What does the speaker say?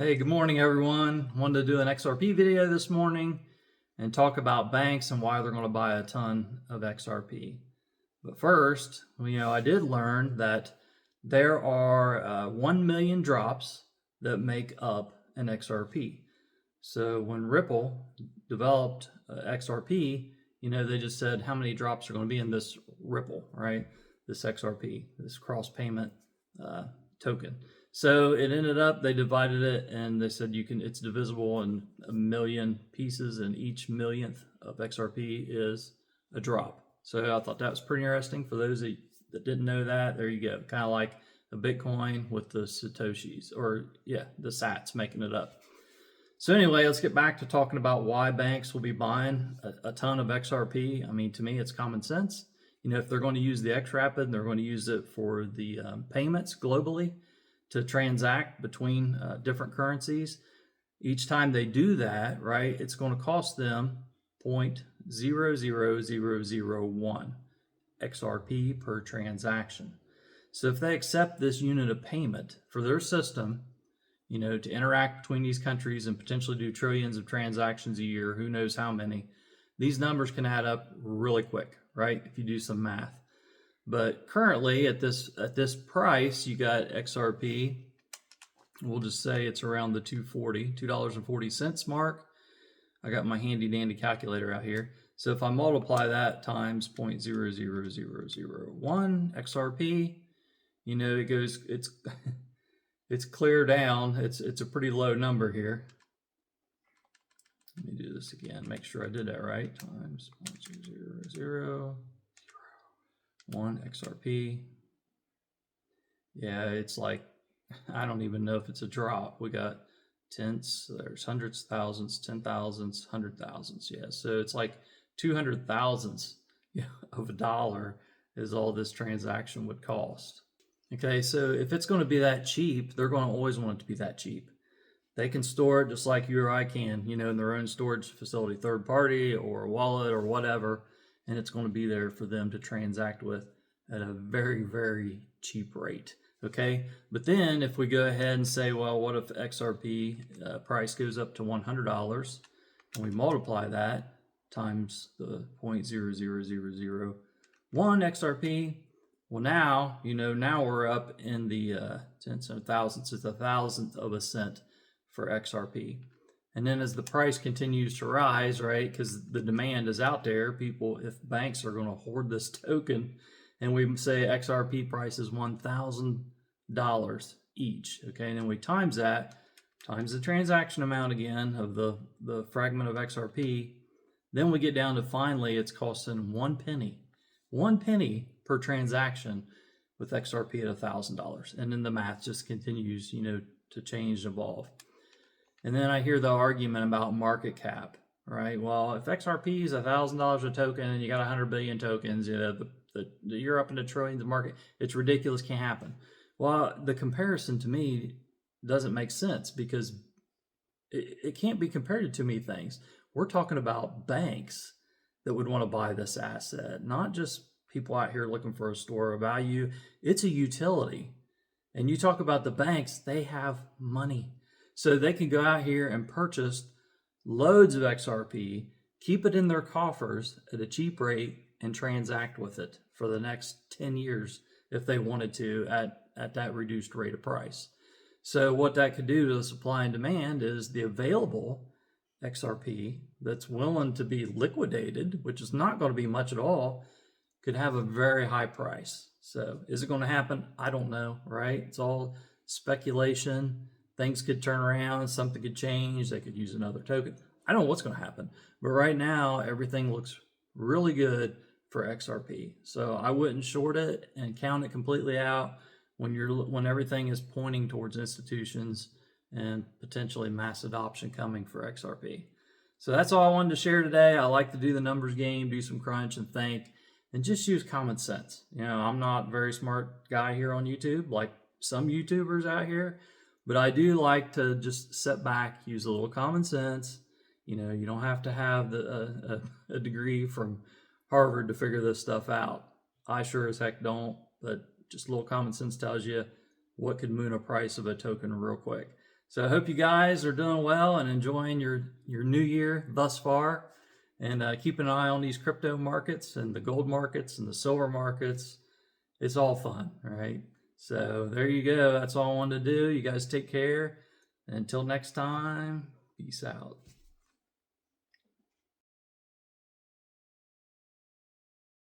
Hey, good morning, everyone. Wanted to do an XRP video this morning and talk about banks and why they're going to buy a ton of XRP. But first, I did learn that there are 1 million drops that make up an XRP. So when Ripple developed XRP, they just said how many drops are going to be in this Ripple, right? This XRP, this cross payment token. So it ended up, they divided it and they said it's divisible in 1 million pieces, and each millionth of XRP is a drop. So I thought that was pretty interesting. For those that didn't know that, there you go. Kind of like a Bitcoin with the Satoshis, or the sats making it up. So anyway, let's get back to talking about why banks will be buying a ton of XRP. I mean, to me, it's common sense. If they're going to use the XRapid and they're going to use it for the payments globally, to transact between different currencies. Each time they do that, right, it's going to cost them 0.00001 XRP per transaction. So if they accept this unit of payment for their system, to interact between these countries and potentially do trillions of transactions a year, who knows how many, these numbers can add up really quick, right, if you do some math. But currently at this price, you got XRP. We'll just say it's around the $2.40 mark. I got my handy dandy calculator out here. So if I multiply that times 0.00001 XRP, it goes, it's clear down. It's a pretty low number here. Let me do this again, make sure I did that right. Times 0.00001 XRP. Yeah, it's like, I don't even know if it's a drop. We got tenths, there's hundreds, thousands, 10,000s, 100,000s. Yeah, so it's like 200 thousandths of a dollar is all this transaction would cost. Okay, so if it's going to be that cheap, they're going to always want it to be that cheap. They can store it just like you or I can, in their own storage facility, third party or a wallet or whatever, and it's going to be there for them to transact with at a very, very cheap rate. Okay, but then if we go ahead and say, well, what if XRP price goes up to $100 and we multiply that times the 0.00001 XRP, well, now, now we're up in the tenths and thousandths. It's a thousandth of a cent for XRP. And then as the price continues to rise, right, because the demand is out there, if banks are going to hoard this token, and we say XRP price is $1,000 each, okay, and then we times that, times the transaction amount again of the fragment of XRP, then we get down to finally it's costing 1 penny. 1 penny per transaction with XRP at $1,000. And then the math just continues, to change and evolve. And then I hear the argument about market cap, right? Well, if XRP is $1,000 a token and you got 100 billion tokens, you're up into trillions of market. It's ridiculous, can't happen. Well, the comparison to me doesn't make sense because it can't be compared to too many things. We're talking about banks that would want to buy this asset, not just people out here looking for a store of value. It's a utility. And you talk about the banks, they have money. So they can go out here and purchase loads of XRP, keep it in their coffers at a cheap rate, and transact with it for the next 10 years if they wanted to at that reduced rate of price. So what that could do to the supply and demand is the available XRP that's willing to be liquidated, which is not going to be much at all, could have a very high price. So is it going to happen? I don't know, right? It's all speculation. Things could turn around, something could change, they could use another token. I don't know what's going to happen, but right now everything looks really good for XRP. So I wouldn't short it and count it completely out when everything is pointing towards institutions and potentially mass adoption coming for XRP. So that's all I wanted to share today. I like to do the numbers game, do some crunch and think, and just use common sense. I'm not a very smart guy here on YouTube like some YouTubers out here, but I do like to just sit back, use a little common sense. You don't have to have a degree from Harvard to figure this stuff out. I sure as heck don't, but just a little common sense tells you what could moon a price of a token real quick. So I hope you guys are doing well and enjoying your new year thus far. And keep an eye on these crypto markets and the gold markets and the silver markets. It's all fun, right? So there you go. That's all I wanted to do. You guys take care. And until next time, peace out.